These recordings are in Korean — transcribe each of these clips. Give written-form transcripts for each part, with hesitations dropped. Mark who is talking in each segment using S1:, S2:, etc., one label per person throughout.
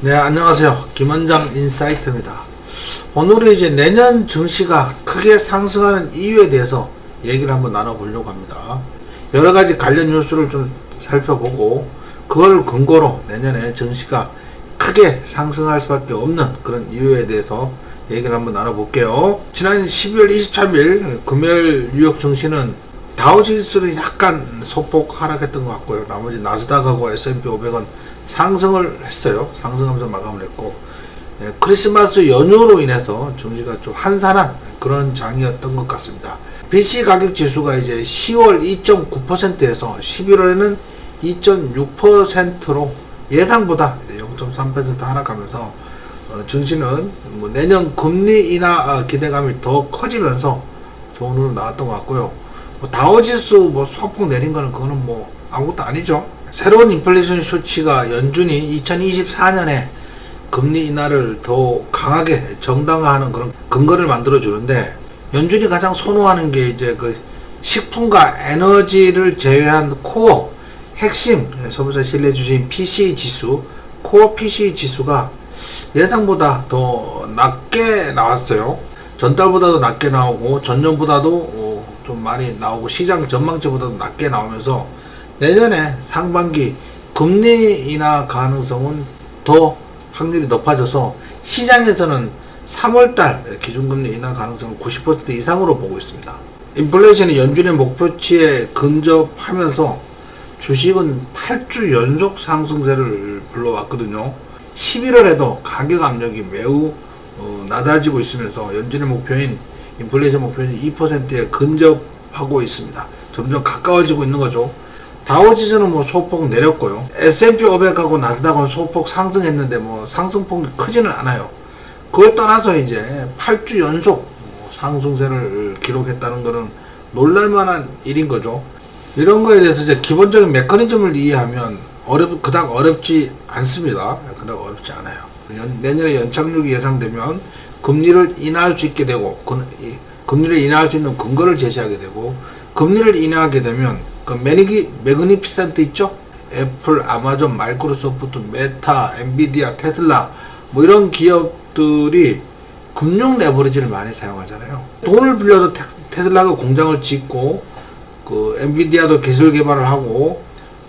S1: 네, 안녕하세요. 김원장 인사이트입니다. 오늘은 이제 내년 증시가 크게 상승하는 이유에 대해서 얘기를 한번 나눠보려고 합니다. 여러 가지 관련 뉴스를 좀 살펴보고 그걸 근거로 내년에 증시가 크게 상승할 수밖에 없는 그런 이유에 대해서 얘기를 한번 나눠볼게요. 지난 12월 23일 금요일 뉴욕 증시는 다우지수를 약간 소폭 하락했던 것 같고요. 나머지 나스닥하고 S&P 500은 상승을 했어요. 상승하면서 마감을 했고, 크리스마스 연휴로 인해서 증시가 좀 한산한 그런 장이었던 것 같습니다. BC 가격 지수가 이제 10월 2.9%에서 11월에는 2.6%로 예상보다 0.3% 하락하면서 증시는 뭐 내년 금리 인하 기대감이 더 커지면서 좋은 흐름 나왔던 것 같고요. 다우지수 뭐 소폭 내린 거는 그거는 뭐 아무것도 아니죠. 새로운 인플레이션 수치가 연준이 2024년에 금리 인하를 더 강하게 정당화하는 그런 근거를 만들어 주는데, 연준이 가장 선호하는 게 이제 그 식품과 에너지를 제외한 코어 핵심 소비자 신뢰 지수인 PCE 지수, 코어 PCE 지수가 예상보다 더 낮게 나왔어요. 전달보다도 낮게 나오고 전년보다도 좀 많이 나오고 시장 전망치보다도 낮게 나오면서 내년에 상반기 금리 인하 가능성은 더 확률이 높아져서 시장에서는 3월달 기준금리 인하 가능성을 90% 이상으로 보고 있습니다. 인플레이션이 연준의 목표치에 근접하면서 주식은 8주 연속 상승세를 불러왔거든요. 11월에도 가격 압력이 매우 낮아지고 있으면서 연준의 목표인 인플레이션 목표인 2%에 근접하고 있습니다. 점점 가까워지고 있는 거죠. 다우지수는 뭐 소폭 내렸고요. S&P 500하고 나스닥은 소폭 상승했는데 뭐 상승폭이 크지는 않아요. 그걸 떠나서 이제 8주 연속 상승세를 기록했다는 것은 놀랄만한 일인 거죠. 이런 거에 대해서 이제 기본적인 메커니즘을 이해하면 그닥 어렵지 않습니다. 그닥 어렵지 않아요. 내년에 연착륙이 예상되면 금리를 인하할 수 있게 되고, 금리를 인하할 수 있는 근거를 제시하게 되고, 금리를 인하하게 되면 그 매그니피센트 있죠? 애플, 아마존, 마이크로소프트, 메타, 엔비디아, 테슬라 뭐 이런 기업들이 금융 레버리지를 많이 사용하잖아요. 돈을 빌려서 테슬라가 공장을 짓고, 그 엔비디아도 기술 개발을 하고,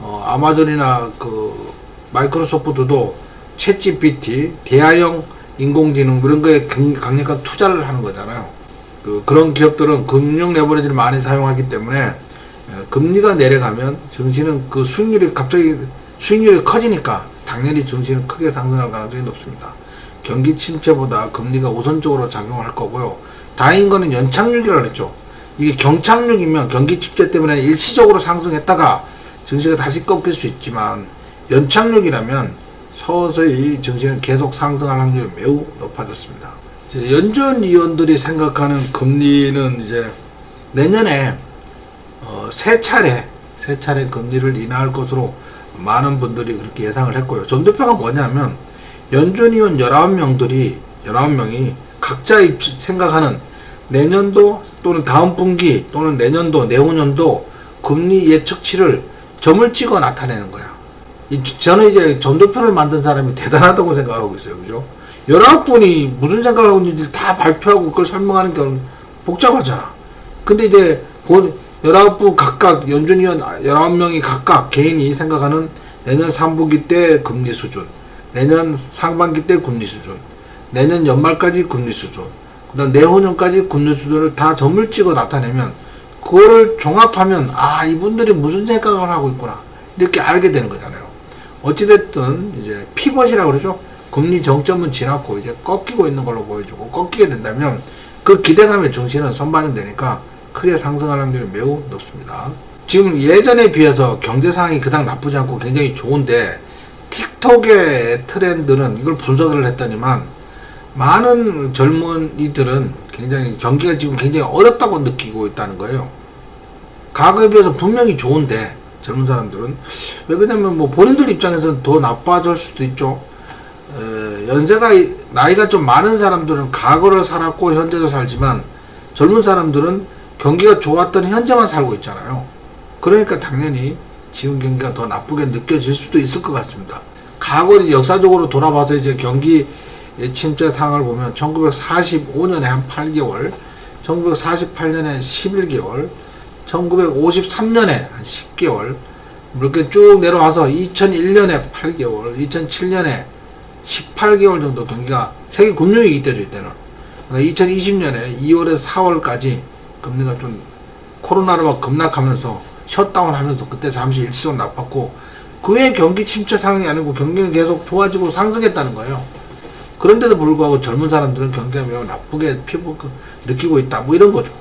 S1: 아마존이나 그 마이크로소프트도 챗GPT, 대화형 인공지능 이런 거에 강력한 투자를 하는 거잖아요. 그런 기업들은 금융 레버리지를 많이 사용하기 때문에 금리가 내려가면 증시는 그 수익률이 커지니까 당연히 증시는 크게 상승할 가능성이 높습니다. 경기 침체보다 금리가 우선적으로 작용할 거고요. 다행인 거는 연착륙이라고 그랬죠. 이게 경착륙이면 경기 침체 때문에 일시적으로 상승했다가 증시가 다시 꺾일 수 있지만, 연착륙이라면 서서히 증시는 계속 상승할 확률이 매우 높아졌습니다. 이제 연준 위원들이 생각하는 금리는 이제 내년에 세 차례 금리를 인하할 것으로 많은 분들이 그렇게 예상을 했고요. 전도표가 뭐냐면 연준 위원 19명이 각자 생각하는 내년도 또는 다음 분기 또는 내년도 내후년도 금리 예측치를 점을 찍어 나타내는 거야. 저는 이제 전도표를 만든 사람이 대단하다고 생각하고 있어요. 그죠? 19분이 무슨 생각을 하고 있는지 다 발표하고 그걸 설명하는 게 복잡하잖아. 근데 이제 19분 각각, 연준위원 19명이 각각 개인이 생각하는 내년 3분기 때 금리 수준, 내년 상반기 때 금리 수준, 내년 연말까지 금리 수준, 그 다음 내후년까지 금리 수준을 다 점을 찍어 나타내면 그거를 종합하면 이분들이 무슨 생각을 하고 있구나 이렇게 알게 되는 거잖아요. 어찌됐든 이제 피벗이라고 그러죠. 금리 정점은 지났고 이제 꺾이고 있는 걸로 보여주고, 꺾이게 된다면 그 기대감의 증시는 선반영되니까 크게 상승할 확률이 매우 높습니다. 지금 예전에 비해서 경제 상황이 그닥 나쁘지 않고 굉장히 좋은데, 틱톡의 트렌드는 이걸 분석을 했더니만 많은 젊은이들은 굉장히 경기가 지금 굉장히 어렵다고 느끼고 있다는 거예요. 과거에 비해서 분명히 좋은데 젊은 사람들은 왜 그러냐면 뭐 본인들 입장에서는 더 나빠질 수도 있죠. 연세가 나이가 좀 많은 사람들은 과거를 살았고 현재도 살지만, 젊은 사람들은 경기가 좋았던 현재만 살고 있잖아요. 그러니까 당연히 지금 경기가 더 나쁘게 느껴질 수도 있을 것 같습니다. 과거 역사적으로 돌아봐서 이제 경기 침체 상황을 보면 1945년에 한 8개월, 1948년에 11개월, 1953년에 한 10개월, 이렇게 쭉 내려와서 2001년에 8개월, 2007년에 18개월 정도 경기가 세계 금융위기 때죠, 이때는. 2020년에 2월에서 4월까지 금리가 좀 코로나로 막 급락하면서 셧다운 하면서 그때 잠시 일시적으로 나빴고, 그 외에 경기 침체 상황이 아니고 경기는 계속 좋아지고 상승했다는 거예요. 그런데도 불구하고 젊은 사람들은 경기가 매우 나쁘게 느끼고 있다, 뭐 이런 거죠.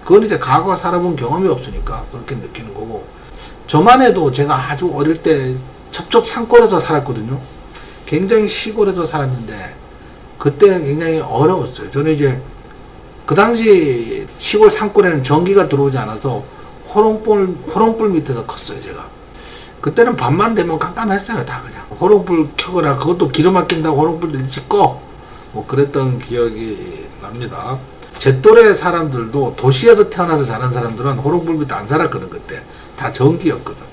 S1: 그건 이제 과거 살아본 경험이 없으니까 그렇게 느끼는 거고, 저만 해도 제가 아주 어릴 때 첩첩 산골에서 살았거든요. 굉장히 시골에서 살았는데 그때 굉장히 어려웠어요. 저는 이제 그 당시 시골 산골에는 전기가 들어오지 않아서 호롱불 밑에서 컸어요, 제가. 그때는 밤만 되면 깜깜했어요, 다 그냥. 호롱불 켜거나, 그것도 기름 아낀다고 호롱불 일찍 꺼. 뭐 그랬던 기억이 납니다. 제 또래 사람들도 도시에서 태어나서 자란 사람들은 호롱불 밑에 안 살았거든, 그때. 다 전기였거든.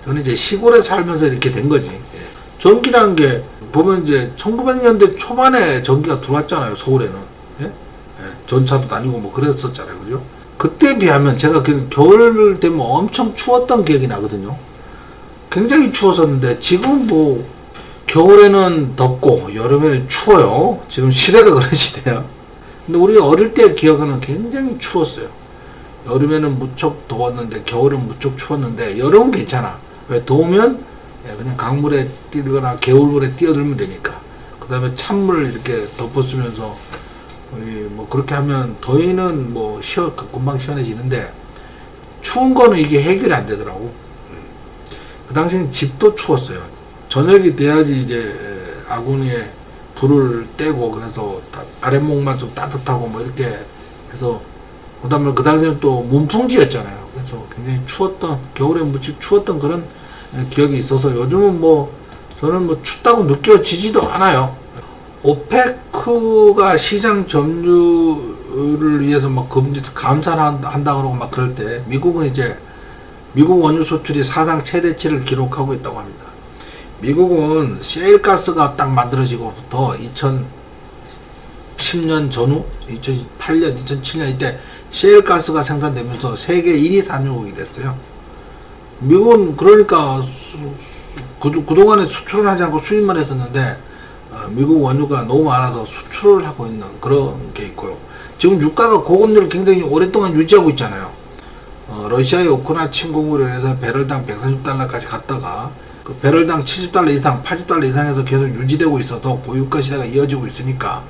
S1: 저는 이제 시골에 살면서 이렇게 된 거지. 예. 전기라는 게, 보면 이제 1900년대 초반에 전기가 들어왔잖아요, 서울에는. 예? 예. 전차도 다니고 뭐 그랬었잖아요, 그죠? 그때에 비하면 제가 겨울 되면 엄청 추웠던 기억이 나거든요. 굉장히 추웠었는데, 지금 뭐, 겨울에는 덥고, 여름에는 추워요. 지금 시대가 그런 시대야. 근데 우리 어릴 때 기억은 굉장히 추웠어요. 여름에는 무척 더웠는데, 겨울은 무척 추웠는데, 여름은 괜찮아. 왜? 더우면 그냥 강물에 뛰거나 개울물에 뛰어들면 되니까. 그 다음에 찬물 이렇게 덮어쓰면서, 우리 뭐 그렇게 하면 더위는 뭐 금방 시원해지는데, 추운 거는 이게 해결이 안 되더라고. 그 당시엔 집도 추웠어요. 저녁이 돼야지 이제 아궁이에 불을 떼고, 그래서 아랫목만 좀 따뜻하고 뭐 이렇게 해서, 그 다음에 그 당시에는 또 문풍지였잖아요. 그래서 굉장히 겨울에 무척 추웠던 그런 기억이 있어서, 요즘은 뭐 저는 뭐 춥다고 느껴지지도 않아요. 오페크가 시장 점유를 위해서 막 감산을 한다 그러고 막 그럴 때, 미국 원유 수출이 사상 최대치를 기록하고 있다고 합니다. 미국은 셰일가스가 딱 만들어지고부터 2010년 전후, 2008년, 2007년 이때 셰일가스가 생산되면서 세계 1위 산유국이 됐어요. 미국은 그러니까 그동안에 수출을 하지 않고 수입만 했었는데, 미국 원유가 너무 많아서 수출을 하고 있는 그런 게 있고요. 지금 유가가 고금리를 굉장히 오랫동안 유지하고 있잖아요. 러시아의 우크라이나 침공으로 인해서 배럴당 130달러까지 갔다가, 그 배럴당 70달러 이상, 80달러 이상에서 계속 유지되고 있어서 고유가 시대가 이어지고 있으니까,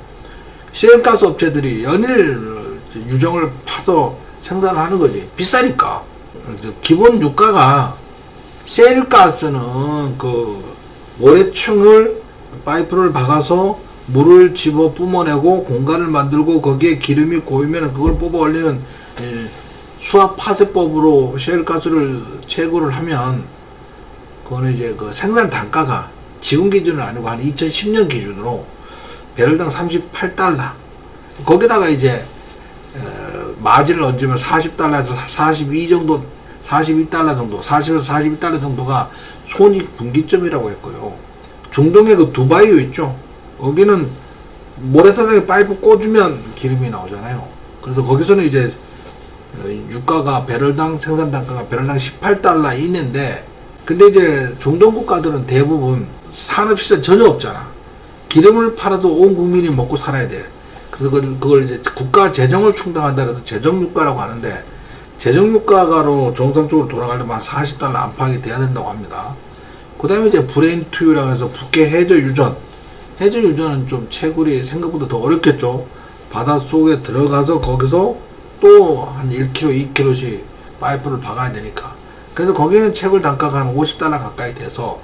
S1: 시행가스 업체들이 연일 유정을 파서 생산을 하는 거지. 비싸니까. 기본 유가가, 셰일가스는 그 모래층을 파이프를 박아서 물을 집어 뿜어내고 공간을 만들고, 거기에 기름이 고이면 그걸 뽑아 올리는 수압 파쇄법으로 셰일가스를 채굴을 하면, 그거는 이제 그 생산 단가가 지금 기준은 아니고 한 2010년 기준으로 배럴당 38달러. 거기다가 이제 마진을 얹으면 40달러에서 42달러 정도, 40에서 42달러 정도가 손익 분기점이라고 했고요. 중동의 그 두바이유 있죠? 거기는 모래사장에 파이프 꽂으면 기름이 나오잖아요. 그래서 거기서는 이제 유가가 생산 단가가 배럴당 18달러 이내인데, 근데 이제 중동 국가들은 대부분 산업시설 전혀 없잖아. 기름을 팔아도 온 국민이 먹고 살아야 돼. 그래서 그걸 이제 국가 재정을 충당한다 해서 재정유가라고 하는데, 재정유가로 정상적으로 돌아가려면 한 40달러 안팎이 돼야 된다고 합니다. 그 다음에 이제 브레인투유라고 해서 북해 해저 유전은 좀 채굴이 생각보다 더 어렵겠죠. 바닷속에 들어가서 거기서 또 한 1km, 2km씩 파이프를 박아야 되니까. 그래서 거기는 채굴 단가가 한 50달러 가까이 돼서,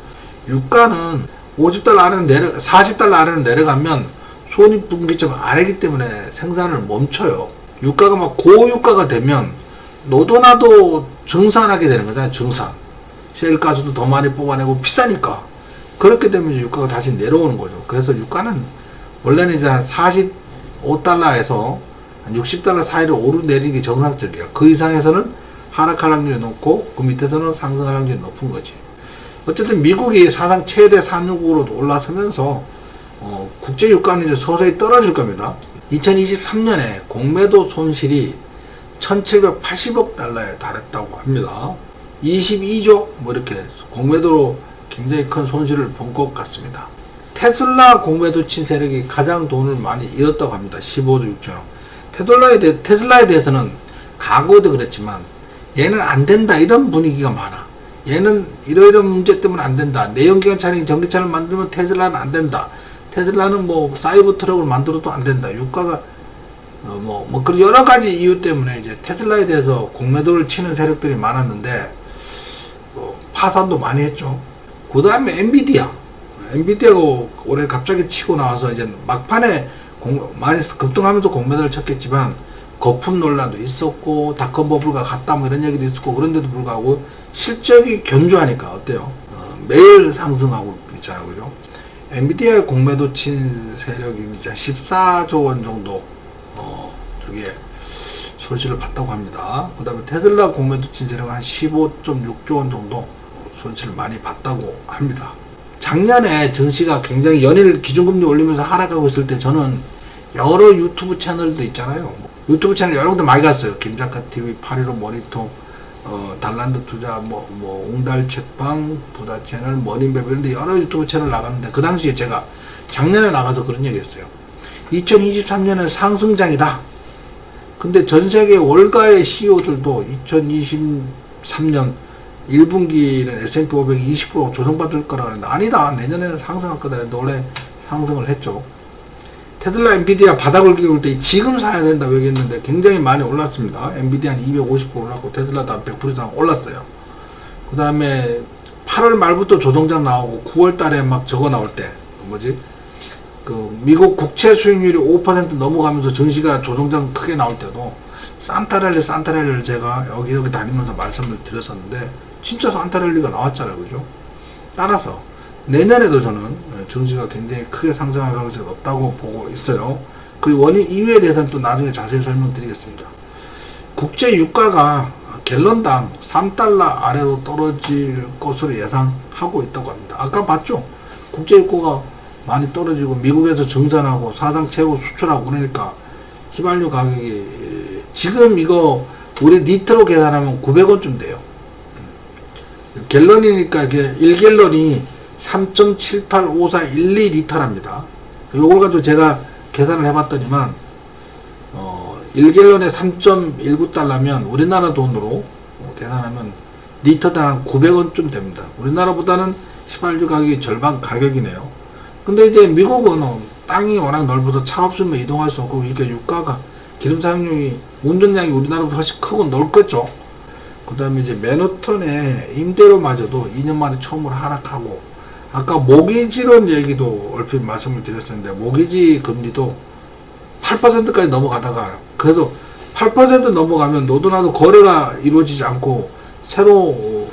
S1: 유가는 50달러 아래는 40달러 아래로 내려가면 손익분기점 아래이기 때문에 생산을 멈춰요. 유가가 막 고유가가 되면 너도 나도 증산하게 되는 거잖아요, 증산. 셰일가스도 더 많이 뽑아내고 비싸니까. 그렇게 되면 유가가 다시 내려오는 거죠. 그래서 유가는 원래는 이제 한 45달러에서 한 60달러 사이로 오르내리는 게 정상적이에요. 그 이상에서는 하락할 확률이 높고, 그 밑에서는 상승할 확률이 높은 거지. 어쨌든 미국이 사상 최대 산유국으로 올라서면서 국제 유가는 이제 서서히 떨어질 겁니다. 2023년에 공매도 손실이 1780억 달러에 달했다고 합니다. 22조 뭐 이렇게 공매도로 굉장히 큰 손실을 본 것 같습니다. 테슬라 공매도 친 세력이 가장 돈을 많이 잃었다고 합니다. 15조 6천억. 테슬라에 대해서는 과거에도 그랬지만 얘는 안 된다 이런 분위기가 많아. 얘는 이러이런 문제 때문에 안 된다. 내연기관차량 전기차를 만들면 테슬라는 안 된다. 테슬라는 뭐 사이버 트럭을 만들어도 안 된다. 유가가 그런 여러 가지 이유 때문에 이제 테슬라에 대해서 공매도를 치는 세력들이 많았는데 파산도 많이 했죠. 그 다음에 엔비디아가 올해 갑자기 치고 나와서 이제 막판에 많이 급등하면서 공매도를 쳤겠지만 거품 논란도 있었고 닷컴 버블과 같다 뭐 이런 얘기도 있었고 그런데도 불구하고 실적이 견조하니까 어때요? 매일 상승하고 있잖아요, 그죠? 엔비디아에 공매도 친 세력이 이제 14조 원 정도 저게 손실을 봤다고 합니다. 그 다음에 테슬라 공매도 친 세력은 한 15.6조 원 정도 손실을 많이 봤다고 합니다. 작년에 증시가 굉장히 연일 기준금리 올리면서 하락하고 있을 때 저는 여러 유튜브 채널도 있잖아요. 유튜브 채널 여러 군데 많이 갔어요. 김작가TV, 815 모니터, 달란드 투자, 옹달 책방, 부자 채널, 머니맵 이런 데 여러 유튜브 채널 나갔는데 그 당시에 제가 작년에 나가서 그런 얘기 했어요. 2023년은 상승장이다. 근데 전 세계 월가의 CEO들도 2023년 1분기는 S&P 500이 20% 조정받을 거라 그랬는데 아니다. 내년에는 상승할 거다 했는데 원래 상승을 했죠. 테슬라, 엔비디아 바닥을 기울 때 지금 사야 된다고 얘기했는데 굉장히 많이 올랐습니다. 엔비디아 한 250% 올랐고 테슬라도 한 100% 이상 올랐어요. 그 다음에 8월 말부터 조정장 나오고 9월 달에 막 저거 나올 때 미국 국채 수익률이 5% 넘어가면서 증시가 조정장 크게 나올 때도 산타랠리를 제가 여기 다니면서 말씀을 드렸었는데 진짜 산타랠리가 나왔잖아요, 그죠? 따라서 내년에도 저는 증시가 굉장히 크게 상승할 가능성이 높다고 보고 있어요. 그 원인 이유에 대해서는 또 나중에 자세히 설명드리겠습니다. 국제 유가가 갤런당 3달러 아래로 떨어질 것으로 예상하고 있다고 합니다. 아까 봤죠? 국제 유가가 많이 떨어지고 미국에서 증산하고 사상 최고 수출하고 그러니까 휘발유 가격이 지금 이거 우리 리터로 계산하면 900원쯤 돼요. 갤런이니까 이게 1갤런이 3.785412리터랍니다. 요걸 가지고 제가 계산을 해봤더니만 1갤런에 3.19달러면 우리나라 돈으로 계산하면 리터당 900원쯤 됩니다. 우리나라보다는 휘발유 가격이 절반 가격이네요. 근데 이제 미국은 땅이 워낙 넓어서 차 없으면 이동할 수 없고 이렇게 유가가 기름 사용량이 운전량이 우리나라보다 훨씬 크고 넓겠죠. 그 다음에 이제 맨하탄의 임대료마저도 2년 만에 처음으로 하락하고 아까 모기지론 얘기도 얼핏 말씀을 드렸었는데 모기지 금리도 8%까지 넘어가다가 그래서 8% 넘어가면 너도나도 거래가 이루어지지 않고 새로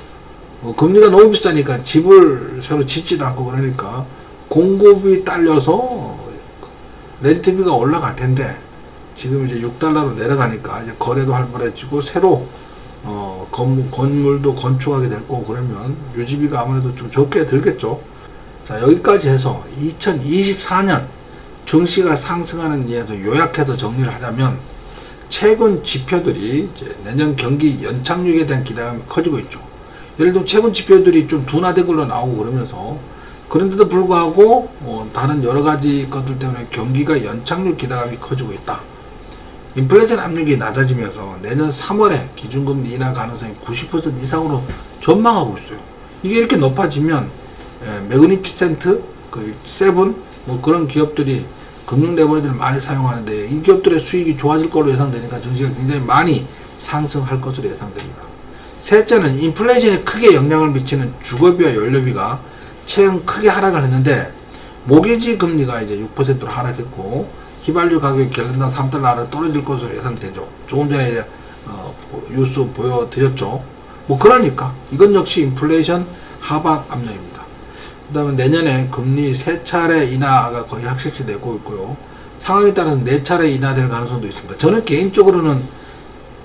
S1: 금리가 너무 비싸니까 집을 새로 짓지도 않고 그러니까 공급이 딸려서 렌트비가 올라갈 텐데 지금 이제 6달러로 내려가니까 이제 거래도 활발해지고 새로 건물도 건축하게 될 거고 그러면 유지비가 아무래도 좀 적게 들겠죠. 자, 여기까지 해서 2024년 증시가 상승하는 예에서 요약해서 정리를 하자면 최근 지표들이 이제 내년 경기 연착륙에 대한 기대감이 커지고 있죠. 예를 들면 최근 지표들이 좀 둔화된 걸로 나오고 그러면서 그런데도 불구하고 다른 여러 가지 것들 때문에 경기가 연착륙 기대감이 커지고 있다. 인플레이션 압력이 낮아지면서 내년 3월에 기준금리 인하 가능성이 90% 이상으로 전망하고 있어요. 이게 이렇게 높아지면 매그니피센트, 세븐 그런 기업들이 금융 레버리지를 많이 사용하는데 이 기업들의 수익이 좋아질 걸로 예상되니까 증시가 굉장히 많이 상승할 것으로 예상됩니다. 셋째는 인플레이션에 크게 영향을 미치는 주거비와 연료비가 최근 크게 하락을 했는데 모기지 금리가 이제 6%로 하락했고 휘발유 가격이 갤런당 3달러 아래 떨어질 것으로 예상되죠. 조금 전에 뉴스 보여드렸죠. 그러니까 이건 역시 인플레이션 하방 압력입니다. 그 다음에 내년에 금리 3차례 인하가 거의 확실시 되고 있고요. 상황에 따라서 4차례 인하될 가능성도 있습니다. 저는 개인적으로는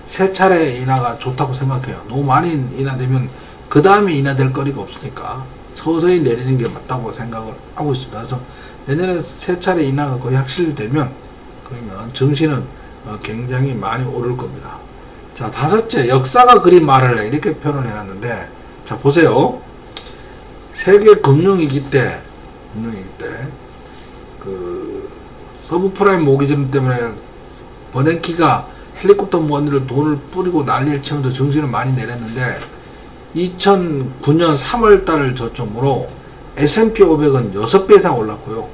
S1: 3차례 인하가 좋다고 생각해요. 너무 많이 인하되면 그 다음에 인하될 거리가 없으니까 서서히 내리는 게 맞다고 생각을 하고 있습니다. 그래서 내년에 세 차례 인하가 거의 확실되면 그러면 증시는 굉장히 많이 오를 겁니다. 자, 다섯째, 역사가 그린 말을 해. 이렇게 표현을 해놨는데, 자, 보세요. 세계 금융위기 때, 서브프라임 모기지 때문에 버냉키가 헬리콥터 머니를 돈을 뿌리고 난리를 치면서 증시는 많이 내렸는데, 2009년 3월 달을 저점으로 S&P 500은 6배 이상 올랐고요.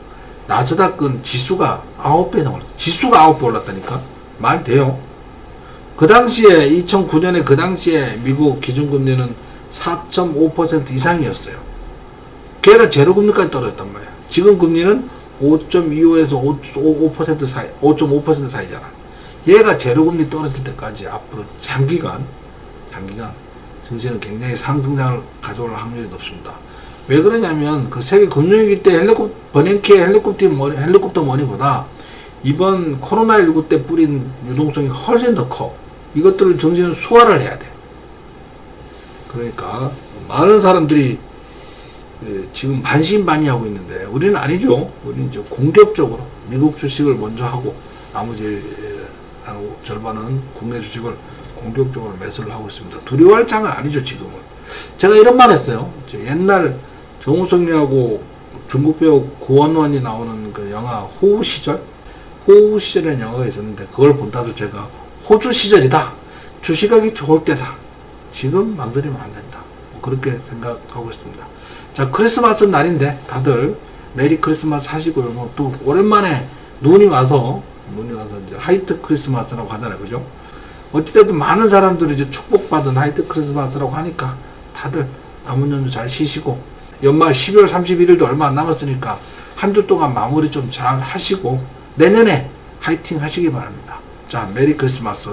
S1: 나스닥은 지수가 9배 이상 올랐어요. 지수가 9배 올랐다니까? 말 돼요? 그 당시에 2009년에 그 당시에 미국 기준금리는 4.5% 이상이었어요. 걔가 제로금리까지 떨어졌단 말이야. 지금 금리는 5.25에서 5% 사이, 5.5% 사이잖아. 얘가 제로금리 떨어질 때까지 앞으로 장기간 증시는 굉장히 상승장을 가져올 확률이 높습니다. 왜 그러냐면 그 세계 금융위기 때 버냉키의 헬리콥터 머니보다 이번 코로나19 때 뿌린 유동성이 훨씬 더 커. 이것들을 정신을 소화를 해야 돼. 그러니까 많은 사람들이 지금 반신반의하고 있는데 우리는 아니죠. 우리는 이제 공격적으로 미국 주식을 먼저 하고 나머지 한 절반은 국내 주식을 공격적으로 매수를 하고 있습니다. 두려워할 장은 아니죠. 지금은. 제가 이런 말 했어요. 옛날 정우성이하고 중국 배우 고원원이 나오는 그 영화 호우 시절이라는 영화가 있었는데 그걸 본다도 제가 호주 시절이다. 주식하기 좋을 때다. 지금 망설이면 안 된다. 그렇게 생각하고 있습니다. 자, 크리스마스 날인데 다들 메리 크리스마스 하시고요. 또 오랜만에 눈이 와서 이제 화이트 크리스마스라고 하잖아요. 그죠? 어찌됐든 많은 사람들이 이제 축복받은 화이트 크리스마스라고 하니까 다들 남은 연휴 잘 쉬시고 연말 12월 31일도 얼마 안 남았으니까 한 주 동안 마무리 좀 잘 하시고 내년에 화이팅 하시기 바랍니다. 자, 메리 크리스마스.